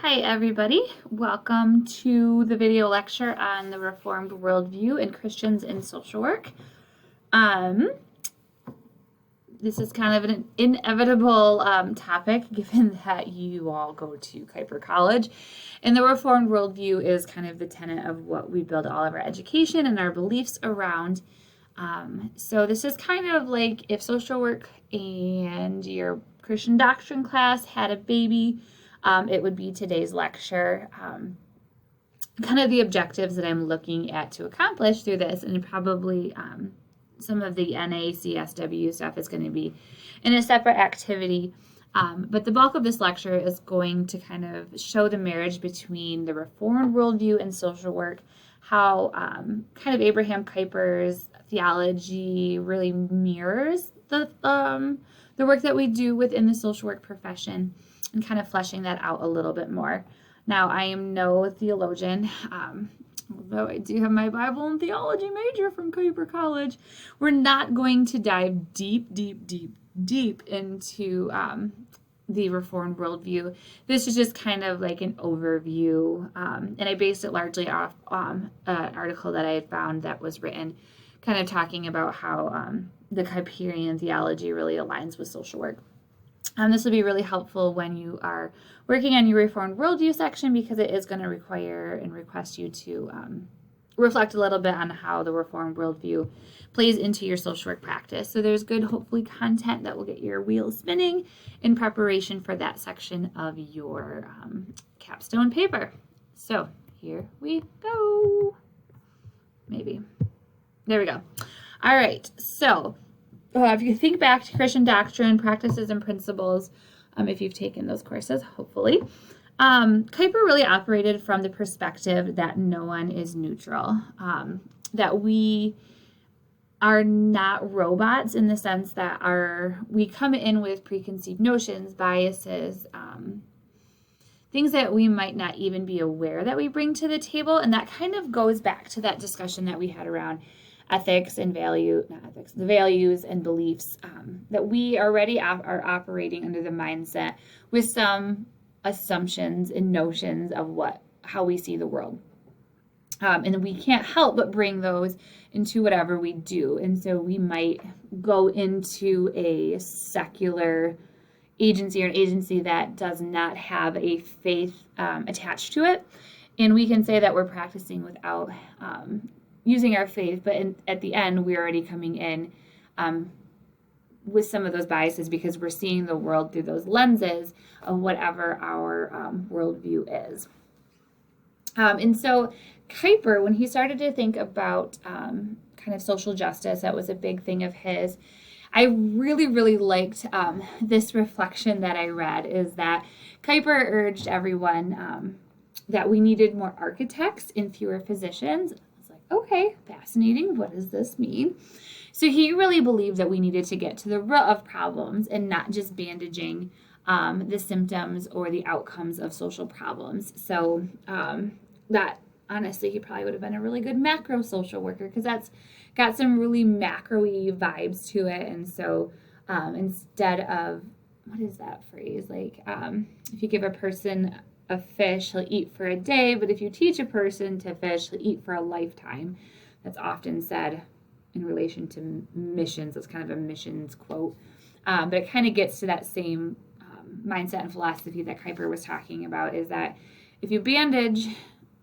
Hi everybody, welcome to the video lecture on the Reformed Worldview and Christians in Social Work. This is kind of an inevitable topic given that you all go to Kuiper College. And the Reformed Worldview is kind of the tenet of what we build all of our education and our beliefs around. So this is kind of like if social work and your Christian doctrine class had a baby. It would be today's lecture, kind of the objectives that I'm looking at to accomplish through this, and probably some of the NACSW stuff is going to be in a separate activity. But the bulk of this lecture is going to kind of show the marriage between the Reformed worldview and social work, how kind of Abraham Kuyper's theology really mirrors the work that we do within the social work profession, and kind of fleshing that out a little bit more. Now, I am no theologian, although I do have my Bible and theology major from Kuiper College. We're not going to dive deep into the Reformed worldview. This is just kind of like an overview, and I based it largely off an article that I had found that was written kind of talking about how the Kuiperian theology really aligns with social work. This will be really helpful when you are working on your Reformed Worldview section, because it is going to require and request you to reflect a little bit on how the Reformed Worldview plays into your social work practice. So there's good, hopefully, content that will get your wheels spinning in preparation for that section of your capstone paper. So here we go. Maybe. There we go. All right. So if you think back to Christian doctrine, practices, and principles, if you've taken those courses, hopefully, Kuiper really operated from the perspective that no one is neutral, that we are not robots in the sense that we come in with preconceived notions, biases, things that we might not even be aware that we bring to the table. And that kind of goes back to that discussion that we had around ethics and the values and beliefs, that we already are operating under the mindset with some assumptions and notions of how we see the world. And we can't help but bring those into whatever we do. And so we might go into a secular agency or an agency that does not have a faith attached to it. And we can say that we're practicing without using our faith, but at the end, we're already coming in with some of those biases because we're seeing the world through those lenses of whatever our worldview is. And so Kuiper, when he started to think about kind of social justice, that was a big thing of his. I really liked this reflection that I read, is that Kuiper urged everyone that we needed more architects and fewer physicians. Okay, fascinating. What does this mean? So he really believed that we needed to get to the root of problems and not just bandaging the symptoms or the outcomes of social problems. So that, honestly, he probably would have been a really good macro social worker, because that's got some really macro-y vibes to it. And so instead of, what is that phrase? Like, if you give a person a fish, he'll eat for a day, but if you teach a person to fish, he'll eat for a lifetime. That's often said in relation to missions. It's kind of a missions quote, but it kind of gets to that same mindset and philosophy that Kuiper was talking about, is that if you bandage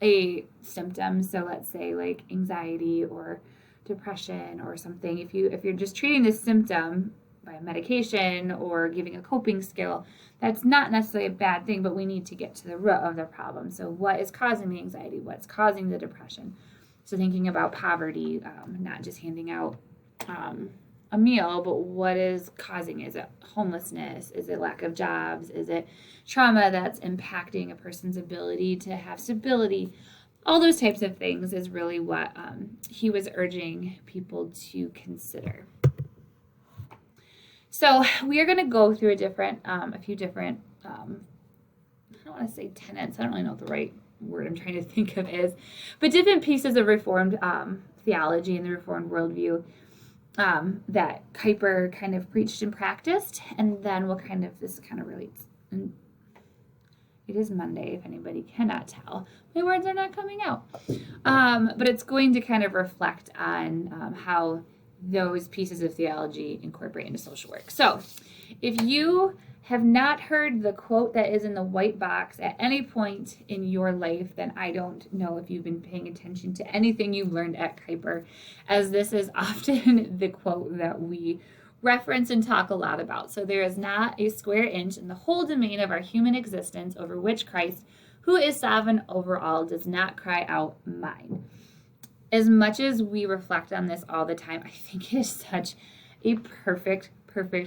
a symptom, so let's say like anxiety or depression or something, if you're just treating this symptom by a medication or giving a coping skill, that's not necessarily a bad thing, but we need to get to the root of the problem. So what is causing the anxiety? What's causing the depression? So thinking about poverty, not just handing out a meal, but what is causing? Is it homelessness? Is it lack of jobs? Is it trauma that's impacting a person's ability to have stability? All those types of things is really what he was urging people to consider. So we are going to go through a few different, I don't want to say tenets. I don't really know what the right word I'm trying to think of is, but different pieces of Reformed theology and the Reformed worldview that Kuiper kind of preached and practiced. And then this kind of relates, and it is Monday, if anybody cannot tell. My words are not coming out. But it's going to kind of reflect on how those pieces of theology incorporate into social work. So if you have not heard the quote that is in the white box at any point in your life, then I don't know if you've been paying attention to anything you've learned at Kuiper, as this is often the quote that we reference and talk a lot about. So there is not a square inch in the whole domain of our human existence over which Christ, who is sovereign over all, does not cry out, mine. As much as we reflect on this all the time, I think it is such a perfect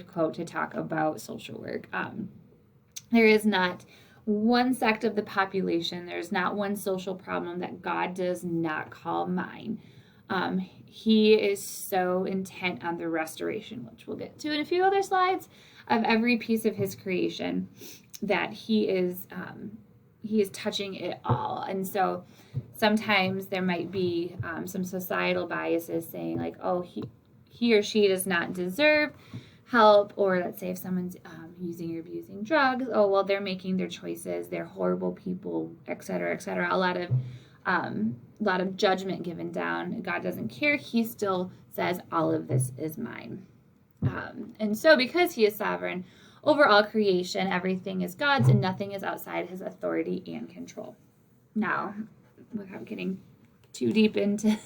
quote to talk about social work. There is not one sect of the population, there's not one social problem that God does not call mine. He is so intent on the restoration, which we'll get to in a few other slides, of every piece of his creation, that he is touching it all. And so sometimes there might be some societal biases saying like, oh, he or she does not deserve help, or let's say if someone's using or abusing drugs, oh, well, they're making their choices, they're horrible people, et cetera, et cetera. A lot of judgment given down. God doesn't care. He still says all of this is mine. And so because he is sovereign over all creation, everything is God's and nothing is outside his authority and control. Now, without getting too deep into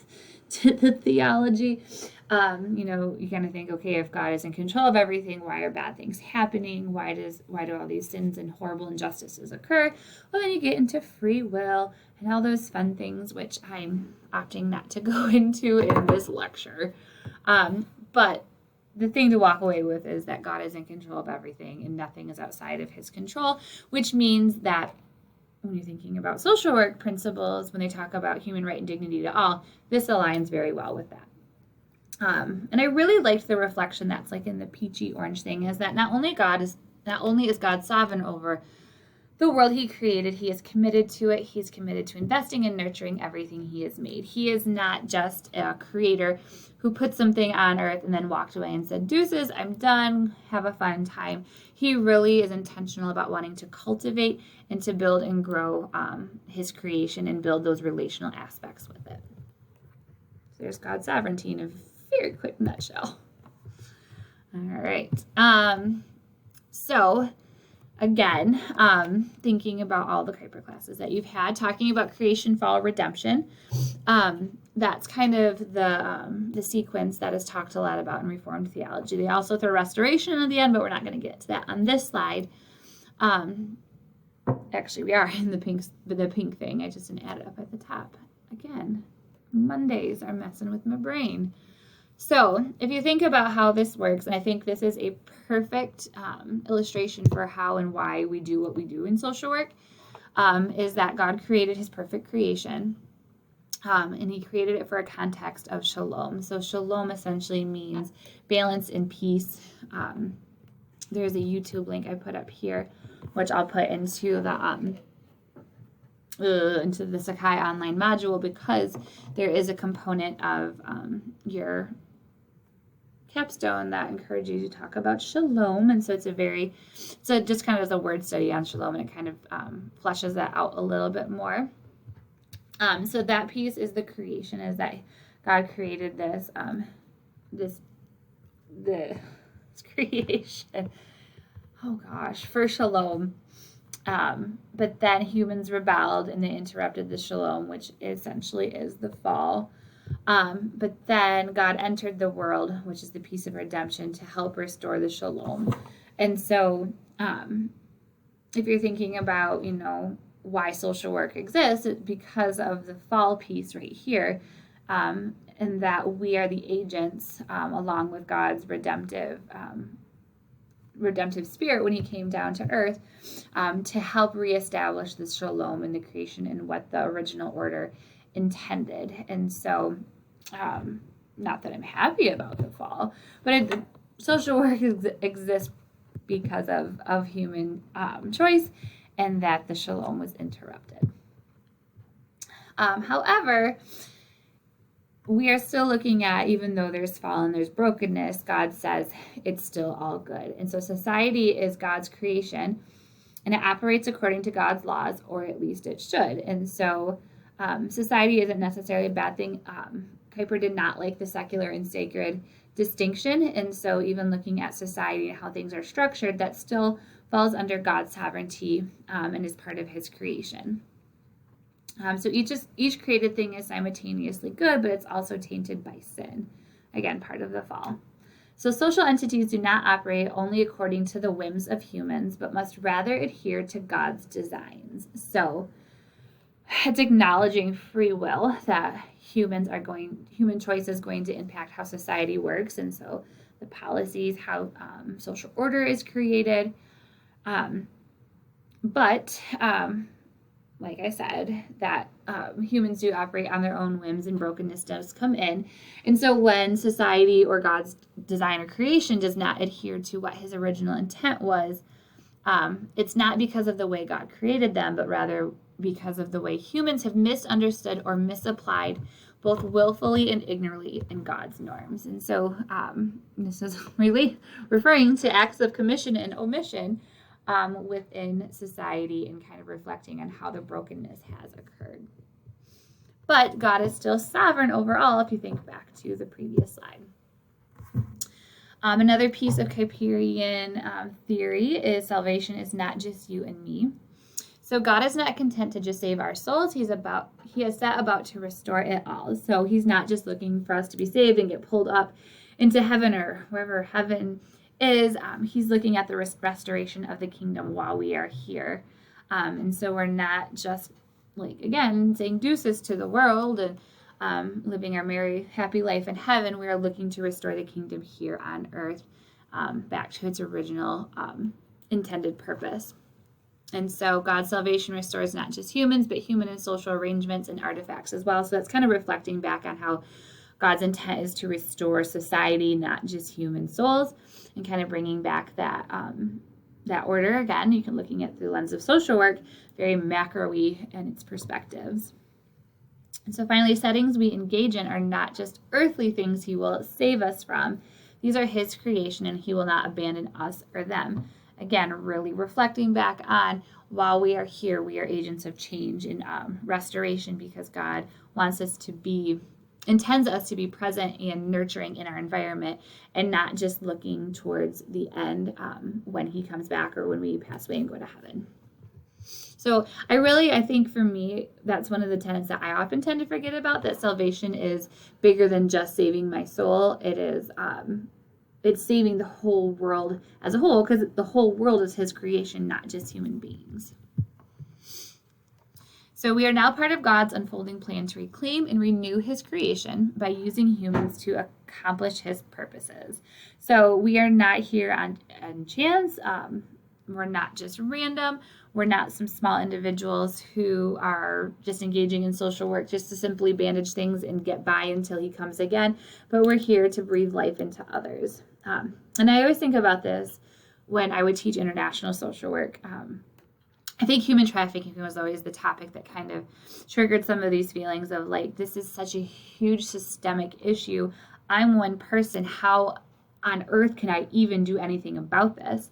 the theology, you kind of think, okay, if God is in control of everything, why are bad things happening? Why do all these sins and horrible injustices occur? Well, then you get into free will and all those fun things, which I'm opting not to go into in this lecture. But the thing to walk away with is that God is in control of everything and nothing is outside of his control, which means that when you're thinking about social work principles, when they talk about human right and dignity to all, this aligns very well with that. And I really liked the reflection that's like in the peachy orange thing, is that not only is God sovereign over the world he created, he is committed to it. He's committed to investing and nurturing everything he has made. He is not just a creator who put something on earth and then walked away and said, deuces, I'm done, have a fun time. He really is intentional about wanting to cultivate and to build and grow his creation and build those relational aspects with it. So there's God's sovereignty in a very quick nutshell. All right. So again, thinking about all the Kuiper classes that you've had, talking about creation, fall, redemption. That's kind of the sequence that is talked a lot about in Reformed theology. They also throw restoration at the end, but we're not going to get to that on this slide. Actually, we are in the pink thing. I just didn't add it up at the top. Again, Mondays are messing with my brain. So if you think about how this works, and I think this is a perfect illustration for how and why we do what we do in social work, is that God created his perfect creation, and he created it for a context of shalom. So shalom essentially means balance and peace. There's a YouTube link I put up here, which I'll put into the Sakai online module, because there is a component of your capstone that encourages you to talk about shalom. And so it's just kind of as a word study on shalom, and it kind of fleshes that out a little bit more. So that piece is the creation, is that God created this creation, for shalom. But then humans rebelled and they interrupted the shalom, which essentially is the fall. But then God entered the world, which is the piece of redemption, to help restore the shalom. And so if you're thinking about, why social work exists, it's because of the fall piece right here, and that we are the agents, along with God's redemptive spirit when he came down to earth, to help reestablish the shalom in the creation and what the original order intended. And so, not that I'm happy about the fall, but social work exists because of human choice, and that the shalom was interrupted. However, we are still looking at, even though there's fall and there's brokenness, God says it's still all good. And so society is God's creation, and it operates according to God's laws, or at least it should. And so society isn't necessarily a bad thing. Kuyper did not like the secular and sacred distinction, and so even looking at society and how things are structured, that still falls under God's sovereignty and is part of his creation. So each created thing is simultaneously good, but it's also tainted by sin. Again, part of the fall. So social entities do not operate only according to the whims of humans, but must rather adhere to God's designs. So it's acknowledging free will, that human choice is going to impact how society works, and so the policies, how social order is created. But like I said, that humans do operate on their own whims, and brokenness does come in. And so when society or God's design or creation does not adhere to what his original intent was, it's not because of the way God created them, but rather because of the way humans have misunderstood or misapplied, both willfully and ignorantly, in God's norms. And so this is really referring to acts of commission and omission within society, and kind of reflecting on how the brokenness has occurred. But God is still sovereign overall, if you think back to the previous slide. Another piece of Kuyperian theory is salvation is not just you and me. So God is not content to just save our souls. He is set about to restore it all. So he's not just looking for us to be saved and get pulled up into heaven or wherever heaven is. He's looking at the restoration of the kingdom while we are here. And so we're not just, like, again, saying deuces to the world and living our merry, happy life in heaven. We are looking to restore the kingdom here on earth back to its original intended purpose. And so God's salvation restores not just humans, but human and social arrangements and artifacts as well. So that's kind of reflecting back on how God's intent is to restore society, not just human souls, and kind of bringing back that order again. You can looking at through the lens of social work, very macro-y in its perspectives. And so finally, settings we engage in are not just earthly things he will save us from. These are his creation, and he will not abandon us or them. Again, really reflecting back on, while we are here, we are agents of change and restoration, because God intends us to be present and nurturing in our environment, and not just looking towards the end when he comes back or when we pass away and go to heaven. So I think for me, that's one of the tenets that I often tend to forget about, that salvation is bigger than just saving my soul. It is it's saving the whole world as a whole, because the whole world is his creation, not just human beings. So we are now part of God's unfolding plan to reclaim and renew his creation by using humans to accomplish his purposes. So we are not here on chance. We're not just random. We're not some small individuals who are just engaging in social work just to simply bandage things and get by until he comes again. But we're here to breathe life into others. And I always think about this when I would teach international social work. I think human trafficking was always the topic that kind of triggered some of these feelings of, like, this is such a huge systemic issue. I'm one person. How on earth can I even do anything about this?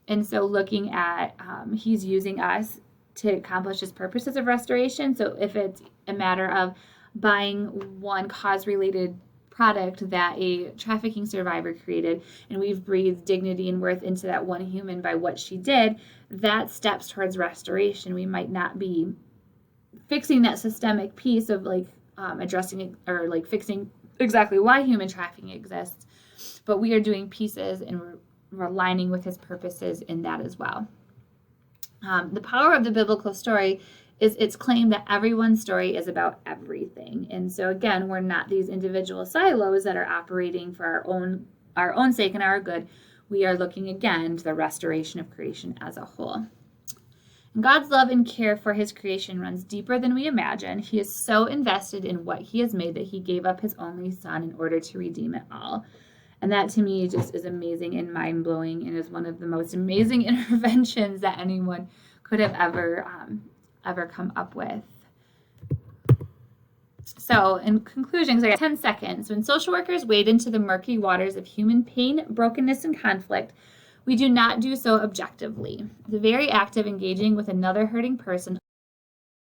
And so looking at he's using us to accomplish his purposes of restoration. So if it's a matter of buying one cause-related product that a trafficking survivor created, and we've breathed dignity and worth into that one human by what she did, that steps towards restoration. We might not be fixing that systemic piece of addressing it or fixing exactly why human trafficking exists, but we are doing pieces and we're aligning with his purposes in that as well. The power of the biblical story is its claim that everyone's story is about everything. And so again, we're not these individual silos that are operating for our own sake and our good. We are looking again to the restoration of creation as a whole. And God's love and care for his creation runs deeper than we imagine. He is so invested in what he has made that he gave up his only son in order to redeem it all. And that to me just is amazing and mind-blowing, and is one of the most amazing interventions that anyone could have ever come up with. So in conclusion, because I got 10 seconds, when social workers wade into the murky waters of human pain, brokenness, and conflict, We do not do so objectively. The very act of engaging with another hurting person